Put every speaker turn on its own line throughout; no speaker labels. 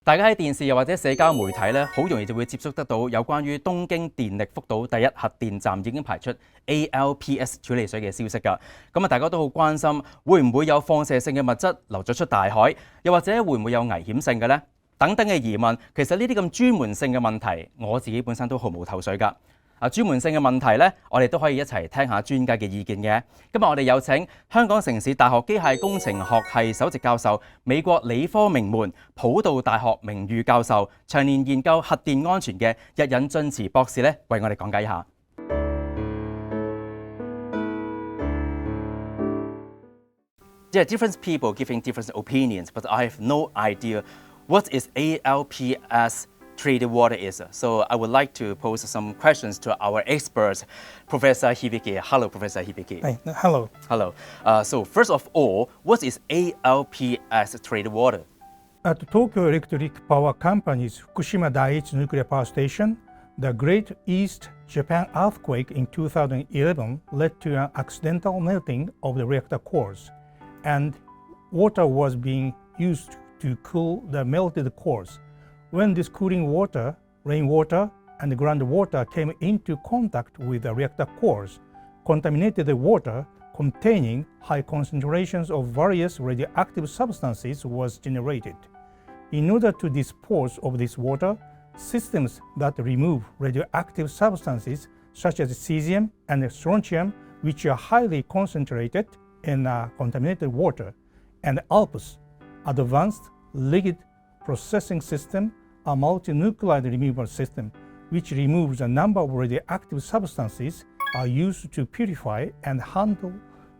大家喺電視又或者社交媒體咧，好容易就會接觸得到有關於東京電力福島第一核電站已經排出 ALPS 處理水嘅消息㗎。咁啊，大家都好關心，會唔會有放射性嘅物質流咗出大海，又或者會唔會有危險性嘅呢？等等嘅疑問，其實呢啲咁專門性嘅問題，我自己本身都毫無頭緒㗎。專門性嘅問題呢，我哋都可以一齊聽下專家嘅意見嘅。今日我哋有請香港城市大學機械工程學系首席教授、美國理科名門、普渡大學名譽教授、長年研究核電安全嘅日引俊慈博士呢，為我哋講解一下。There are different people giving different opinions, but I have no idea what is ALPS treated water is. So I would like to pose some questions to our expert, Professor Hibiki. Hello, Professor Hibiki.
Hi. Hello.
Hello. So first of all, what is ALPS treated water?
At Tokyo Electric Power Company's Fukushima Daiichi nuclear power station, the Great East Japan earthquake in 2011 led to an accidental melting of the reactor cores, and water was being used to cool the melted cores. When this cooling water, rainwater, and groundwater came into contact with the reactor cores, contaminated water containing high concentrations of various radioactive substances was generated. In order to dispose of this water, systems that remove radioactive substances such as cesium and strontium, which are highly concentrated in contaminated water, and ALPS, Advanced Liquid Processing System, a multinuclide removal system, which removes a number of radioactive substances, are used to purify and handle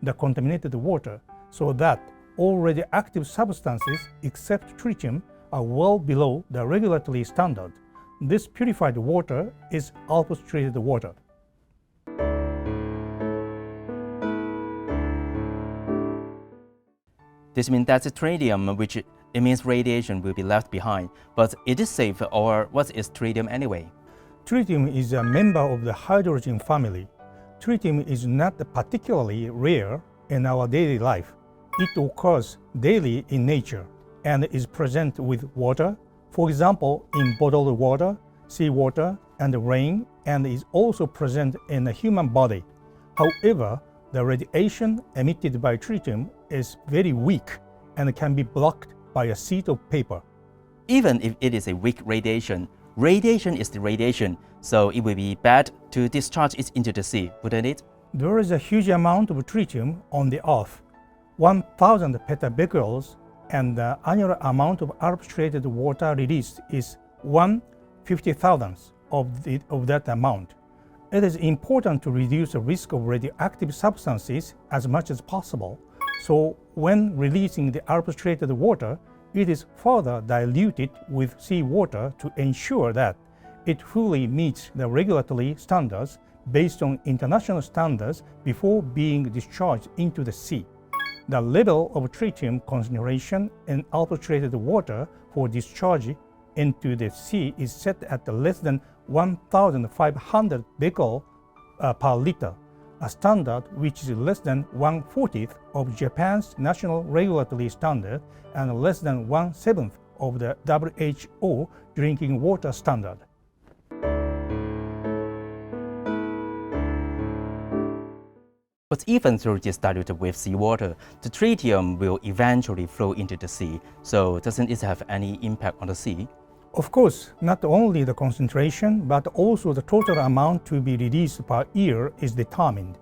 the contaminated water so that all radioactive substances except tritium are well below the regulatory standard. This purified water is ALPS treated water.
This means that the tritium, which it means radiation will be left behind, but it is safe, or what is tritium anyway?
Tritium is a member of the hydrogen family. Tritium is not particularly rare in our daily life. It occurs daily in nature and is present with water, for example, in bottled water, seawater, and rain, and is also present in the human body. However, the radiation emitted by tritium is very weak and can be blocked by a sheet of paper.
Even if it is a weak radiation, radiation is the radiation, so it would be bad to discharge it into the sea, wouldn't it?
There is a huge amount of tritium on the Earth, 1,000 petabecquerels, and the annual amount of ALPS treated water released is 1/50,000th of that amount. It is important to reduce the risk of radioactive substances as much as possible. So when releasing the ALPS treated water, it is further diluted with seawater to ensure that it fully meets the regulatory standards based on international standards before being discharged into the sea. The level of tritium concentration in ALPS treated water for discharge into the sea is set at less than 1,500 becquerel per liter, a standard which is less than 1/40th of Japan's national regulatory standard and less than 1/7th of the WHO drinking water standard.
But even though it is diluted with seawater, the tritium will eventually flow into the sea, so doesn't it have any impact on the sea?
Of course, not only the concentration, but also the total amount to be released per year is determined.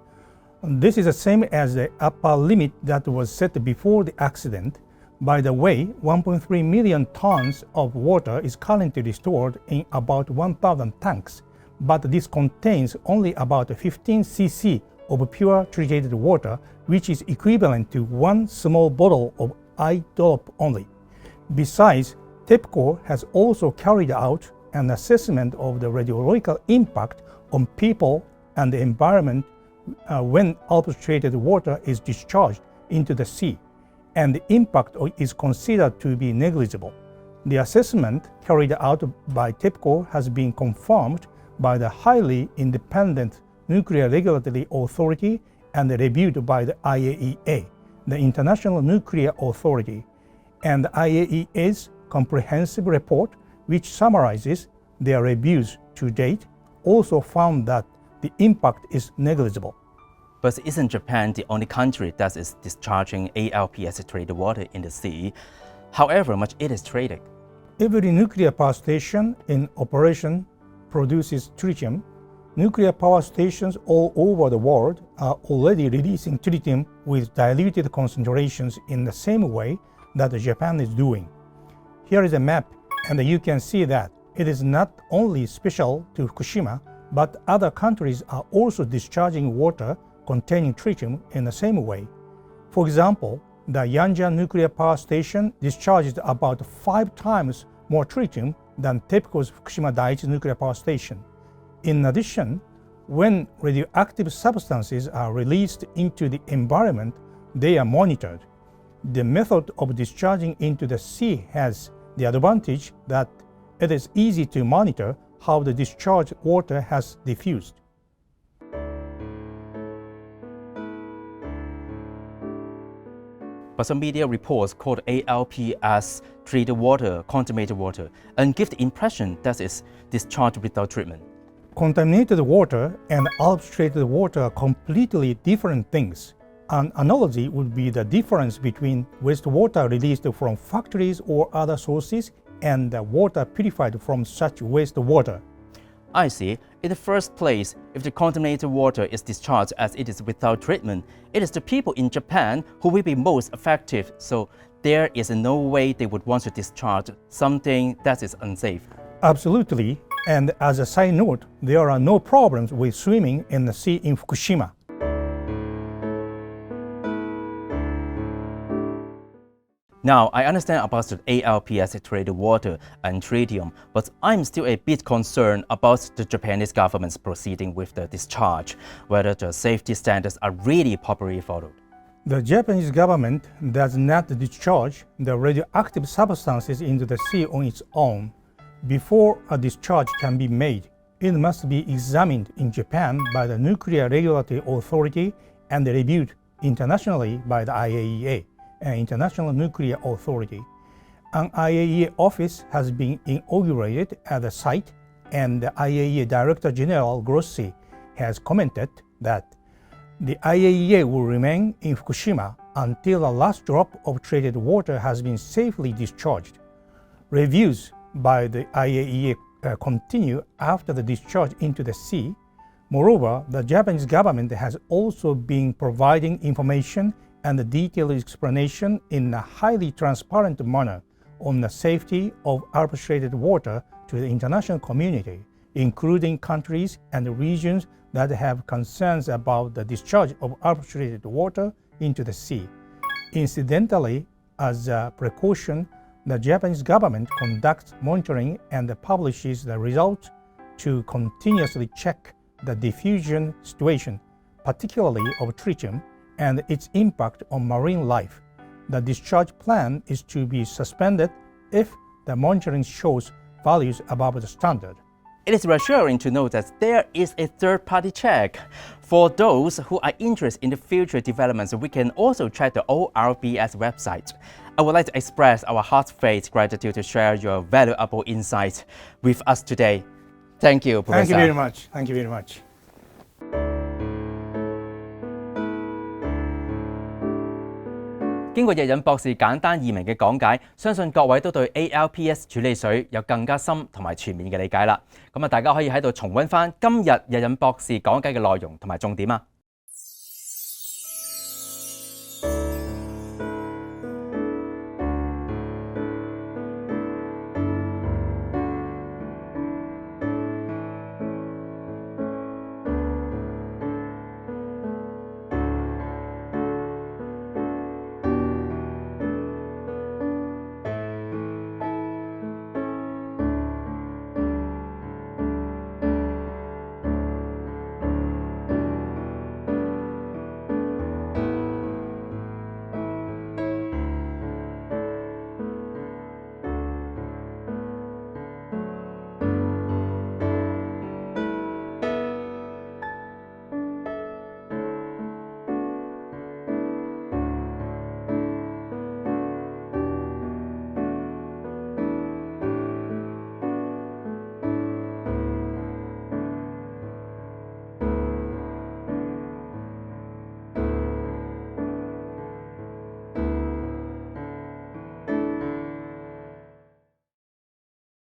This is the same as the upper limit that was set before the accident. By the way, 1.3 million tons of water is currently stored in about 1,000 tanks, but this contains only about 15 cc of pure treated water, which is equivalent to one small bottle of eye drop only. Besides, TEPCO has also carried out an assessment of the radiological impact on people and the environment when ALPS treated water is discharged into the sea, and the impact is considered to be negligible. The assessment carried out by TEPCO has been confirmed by the highly independent Nuclear Regulatory Authority and reviewed by the IAEA, the International Nuclear Authority, and IAEA's comprehensive report, which summarizes their reviews to date, also found that the impact is negligible.
But isn't Japan the only country that is discharging ALPS treated water in the sea, however much it is treated?
Every nuclear power station in operation produces tritium. Nuclear power stations all over the world are already releasing tritium with diluted concentrations in the same way that Japan is doing. Here is a map, and you can see that it is not only special to Fukushima, but other countries are also discharging water containing tritium in the same way. For example, the Yanjian nuclear power station discharges about 5 times more tritium than TEPCO's Fukushima Daiichi nuclear power station. In addition, when radioactive substances are released into the environment, they are monitored. The method of discharging into the sea has the advantage that it is easy to monitor how the discharged water has diffused.
But some media reports called ALPS treated water contaminated water and give the impression that it's discharged without treatment.
Contaminated water and ALPS treated water are completely different things. An analogy would be the difference between wastewater released from factories or other sources and the water purified from such wastewater.
I see. In the first place, if the contaminated water is discharged as it is without treatment, it is the people in Japan who will be most affected, so there is no way they would want to discharge something that is unsafe.
Absolutely, and as a side note, there are no problems with swimming in the sea in Fukushima.
Now, I understand about the ALPS treated water and tritium, but I'm still a bit concerned about the Japanese government's proceeding with the discharge, whether the safety standards are really properly followed.
The Japanese government does not discharge the radioactive substances into the sea on its own. Before a discharge can be made, it must be examined in Japan by the Nuclear Regulatory Authority and reviewed internationally by the IAEA, an International Nuclear Authority. An IAEA office has been inaugurated at the site, and the IAEA Director General Grossi has commented that the IAEA will remain in Fukushima until the last drop of treated water has been safely discharged. Reviews by the IAEA continue after the discharge into the sea. Moreover, the Japanese government has also been providing information and a detailed explanation in a highly transparent manner on the safety of ALPS treated water to the international community, including countries and regions that have concerns about the discharge of ALPS treated water into the sea. Incidentally, as a precaution, the Japanese government conducts monitoring and publishes the results to continuously check the diffusion situation, particularly of tritium, and its impact on marine life. The discharge plan is to be suspended if the monitoring shows values above the standard.
It is reassuring to know that there is a third-party check. For those who are interested in the future developments, we can also check the ORBS website. I would like to express our heartfelt gratitude to share your valuable insights with us today. Thank you, Professor.
Thank you very much. Thank you very much.
經過日引博士簡單易明嘅講解，相信各位都對 ALPS 處理水有更加深同埋全面嘅理解啦。咁大家可以喺度重溫翻今日日引博士講解嘅內容同埋重點啊！